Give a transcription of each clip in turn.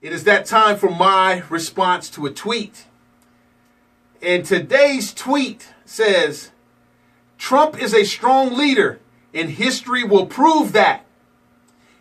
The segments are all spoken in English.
It is that time for my response to a tweet. And today's tweet says, Trump is a strong leader and history will prove that.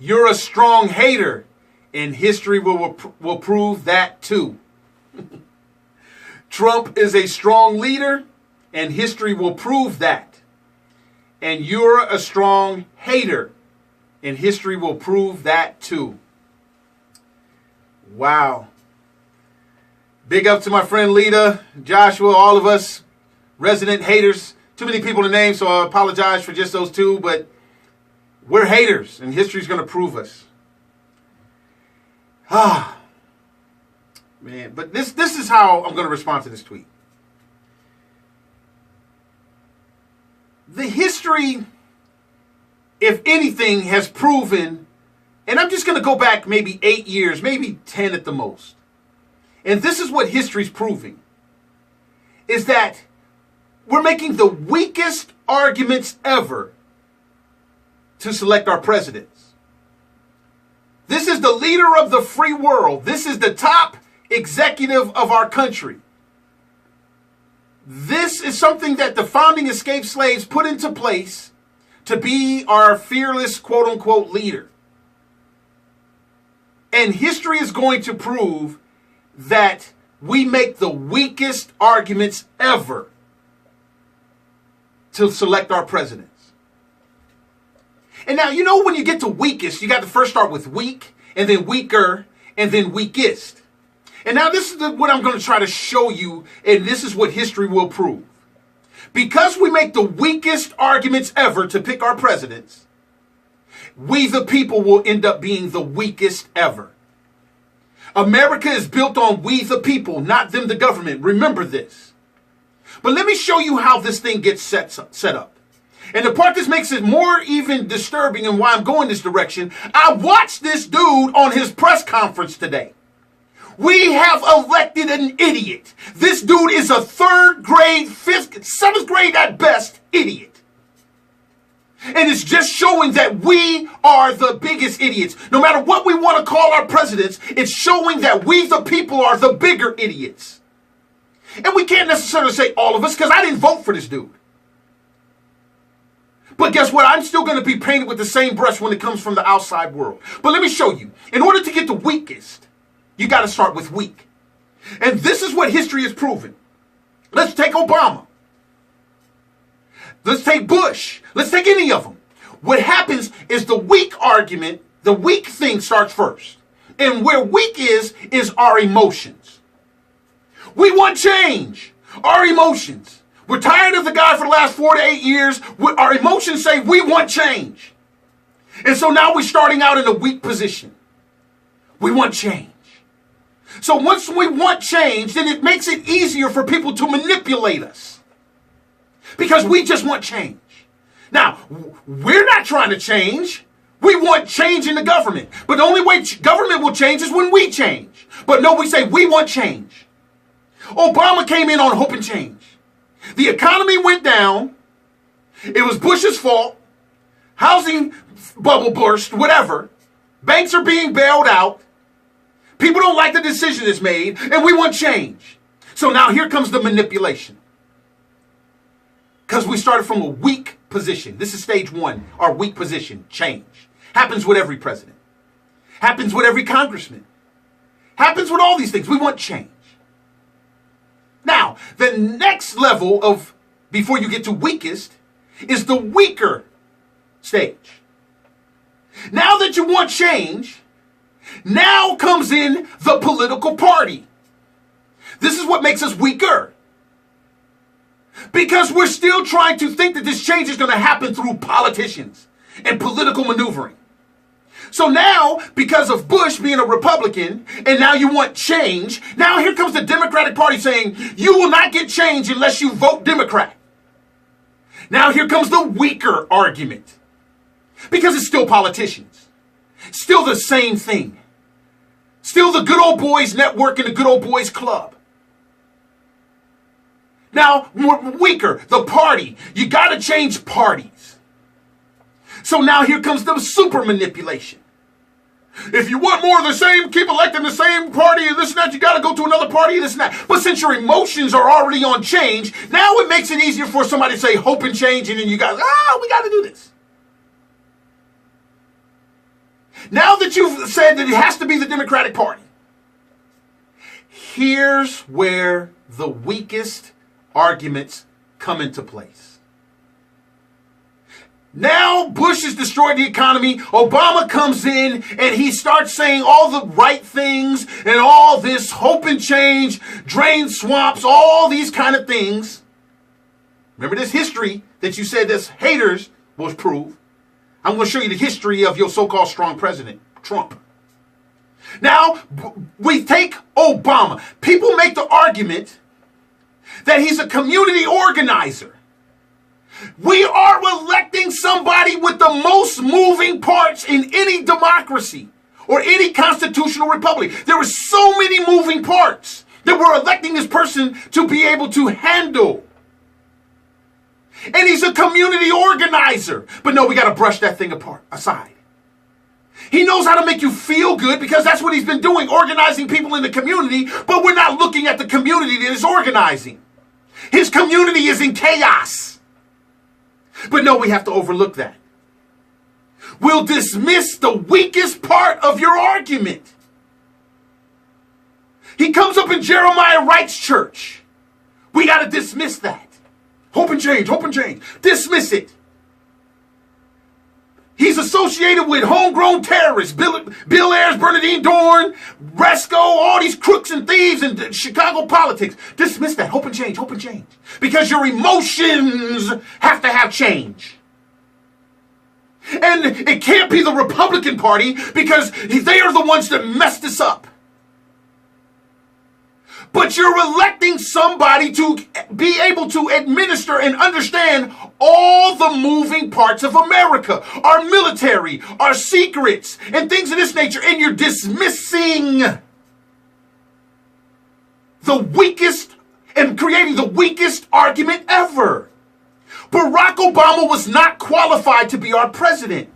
You're a strong hater and history will prove that too. Trump is a strong leader and history will prove that. And you're a strong hater and history will prove that too. Wow. Big up to my friend Lita, Joshua, all of us resident haters. Too many people to name, so I apologize for just those two, but we're haters and history's going to prove us. Man, but this is how I'm going to respond to this tweet. The history, if anything, has proven, and I'm just going to go back maybe 8 years, maybe 10 at the most. And this is what history's proving, is that we're making the weakest arguments ever to select our presidents. This is the leader of the free world. This is the top executive of our country. This is something that the founding escaped slaves put into place to be our fearless, quote unquote, leader. And history is going to prove that we make the weakest arguments ever to select our presidents. And now, you know, when you get to weakest, you got to first start with weak, and then weaker, and then weakest. And now this is what I'm going to try to show you, and this is what history will prove. Because we make the weakest arguments ever to pick our presidents, we the people will end up being the weakest ever. America is built on we the people, not them the government. Remember this. But let me show you how this thing gets set up. And the part that makes it more even disturbing and why I'm going this direction, I watched this dude on his press conference today. We have elected an idiot. This dude is a 3rd grade, 5th, 7th grade at best idiot. And it's just showing that we are the biggest idiots. No matter what we want to call our presidents, it's showing that we the people are the bigger idiots. And we can't necessarily say all of us, because I didn't vote for this dude. But guess what? I'm still going to be painted with the same brush when it comes from the outside world. But let me show you. In order to get the weakest, you got to start with weak. And this is what history has proven. Let's take Obama. Let's take Bush. Let's take any of them. What happens is the weak argument, the weak thing starts first. And where weak is our emotions. We want change. Our emotions. We're tired of the guy for the last 4 to 8 years. Our emotions say we want change. And so now we're starting out in a weak position. We want change. So once we want change, then it makes it easier for people to manipulate us. Because we just want change. Now, we're not trying to change. We want change in the government. But the only way government will change is when we change. But no, we say we want change. Obama came in on hope and change. The economy went down. It was Bush's fault. Housing bubble burst, whatever. Banks are being bailed out. People don't like the decision that's made, and we want change. So now here comes the manipulation. Because we started from a weak position. This is stage 1, our weak position, change. Happens with every president. Happens with every congressman. Happens with all these things. We want change. Now, the next level of, before you get to weakest, is the weaker stage. Now that you want change, now comes in the political party. This is what makes us weaker. Because we're still trying to think that this change is going to happen through politicians and political maneuvering. So now, because of Bush being a Republican, and now you want change, now here comes the Democratic Party saying, you will not get change unless you vote Democrat. Now here comes the weaker argument. Because it's still politicians. Still the same thing. Still the good old boys network and the good old boys club. Now, weaker, the party. You got to change parties. So now here comes the super manipulation. If you want more of the same, keep electing the same party and this and that. You got to go to another party and this and that. But since your emotions are already on change, now it makes it easier for somebody to say hope and change, and then you guys, we got to do this. Now that you've said that it has to be the Democratic Party, here's where the weakest arguments come into place. Now Bush has destroyed the economy. Obama comes in and he starts saying all the right things and all this hope and change, drain swamps, all these kind of things. Remember this history that you said this haters will prove. I'm going to show you the history of your so-called strong president, Trump. Now, we take Obama. People make the argument that he's a community organizer. We are electing somebody with the most moving parts in any democracy or any constitutional republic. There are so many moving parts that we're electing this person to be able to handle. And he's a community organizer. But no, we got to brush that thing aside. He knows how to make you feel good because that's what he's been doing, organizing people in the community. But we're not looking at the community that is organizing. His community is in chaos. But no, we have to overlook that. We'll dismiss the weakest part of your argument. He comes up in Jeremiah Wright's church. We got to dismiss that. Hope and change, hope and change. Dismiss it. He's associated with homegrown terrorists, Bill Ayers, Bernardine Dorn, Resco, all these crooks and thieves in Chicago politics. Dismiss that. Hope and change, hope and change. Because your emotions have to have change. And it can't be the Republican Party because they are the ones that messed this up. But you're electing somebody to be able to administer and understand all the moving parts of America, our military, our secrets, and things of this nature. And you're dismissing the weakest and creating the weakest argument ever. Barack Obama was not qualified to be our president.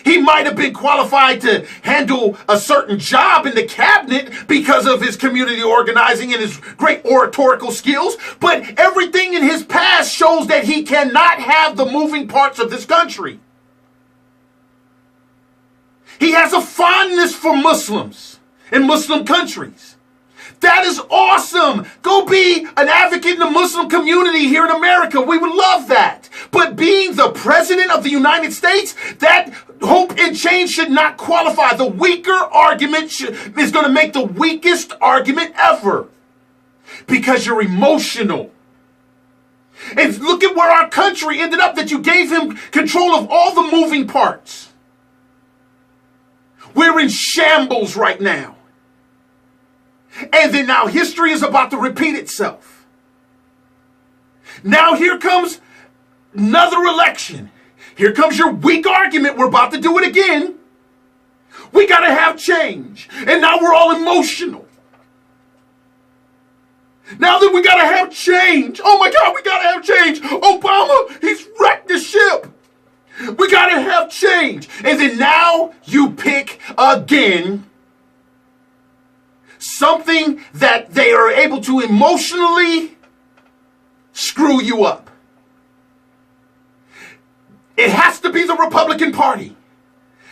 He might have been qualified to handle a certain job in the cabinet because of his community organizing and his great oratorical skills, but everything in his past shows that he cannot have the moving parts of this country. He has a fondness for Muslims and Muslim countries. That is awesome. Go be an advocate in the Muslim community here in America. We would love that. But being the president of the United States, that hope and change should not qualify. The weaker argument is going to make the weakest argument ever. Because you're emotional. And look at where our country ended up, that you gave him control of all the moving parts. We're in shambles right now. And then now history is about to repeat itself. Now here comes another election. Here comes your weak argument. We're about to do it again. We got to have change. And now we're all emotional. Now that we got to have change. Oh my God, we got to have change. Obama, he's wrecked the ship. We got to have change. And then now you pick again something that they are able to emotionally screw you up. It has to be the Republican Party.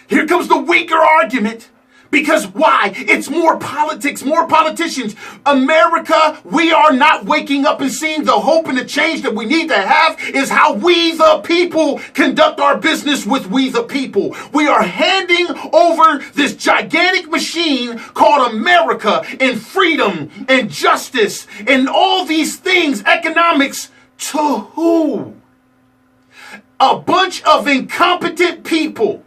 Here comes the weaker argument. Because why? It's more politics, more politicians. America, we are not waking up and seeing the hope and the change that we need to have is how we the people conduct our business with we the people. We are handing over this gigantic machine called America and freedom and justice and all these things, economics, to who? A bunch of incompetent people.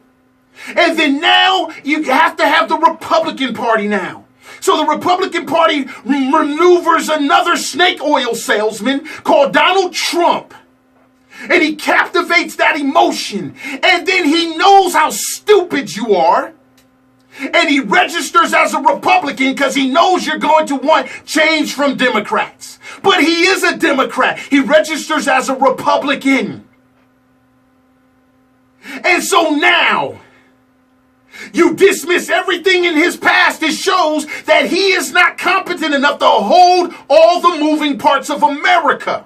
And then now you have to have the Republican Party now. So the Republican Party maneuvers another snake oil salesman called Donald Trump. And he captivates that emotion. And then he knows how stupid you are. And he registers as a Republican because he knows you're going to want change from Democrats. But he is a Democrat. He registers as a Republican. And so now You dismiss everything in his past. It shows that he is not competent enough to hold all the moving parts of America.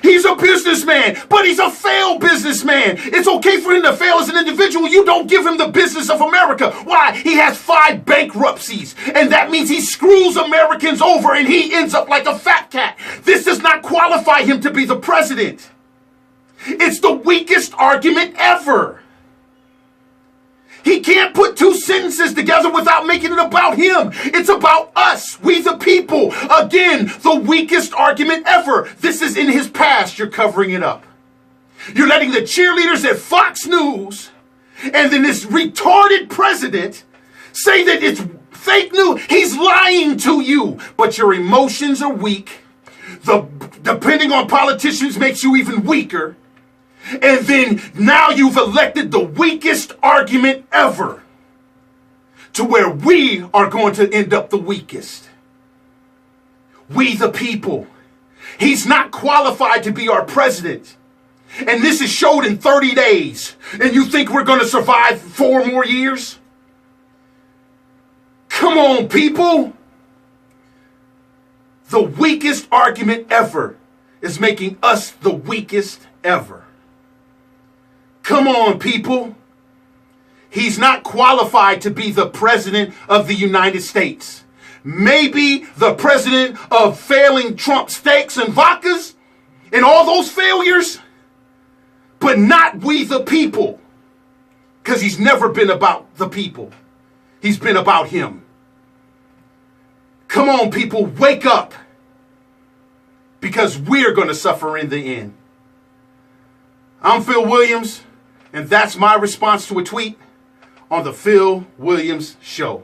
He's a businessman, but he's a failed businessman. It's okay for him to fail as an individual. You don't give him the business of America. Why? He has 5 bankruptcies, and that means he screws Americans over and he ends up like a fat cat. This does not qualify him to be the president. It's the weakest argument ever. He can't put 2 sentences together without making it about him. It's about us, we the people. Again, the weakest argument ever. This is in his past. You're covering it up. You're letting the cheerleaders at Fox News and then this retarded president say that it's fake news. He's lying to you, but your emotions are weak. Depending on politicians makes you even weaker. And then now you've elected the weakest argument ever to where we are going to end up the weakest. We the people. He's not qualified to be our president. And this is showed in 30 days. And you think we're going to survive 4 more years? Come on, people. The weakest argument ever is making us the weakest ever. Come on, people. He's not qualified to be the president of the United States. Maybe the president of failing Trump steaks and vodkas and all those failures, but not we the people. Because he's never been about the people. He's been about him. Come on, people, wake up. Because we're going to suffer in the end. I'm Phil Williams. And that's my response to a tweet on the Phil Williams Show.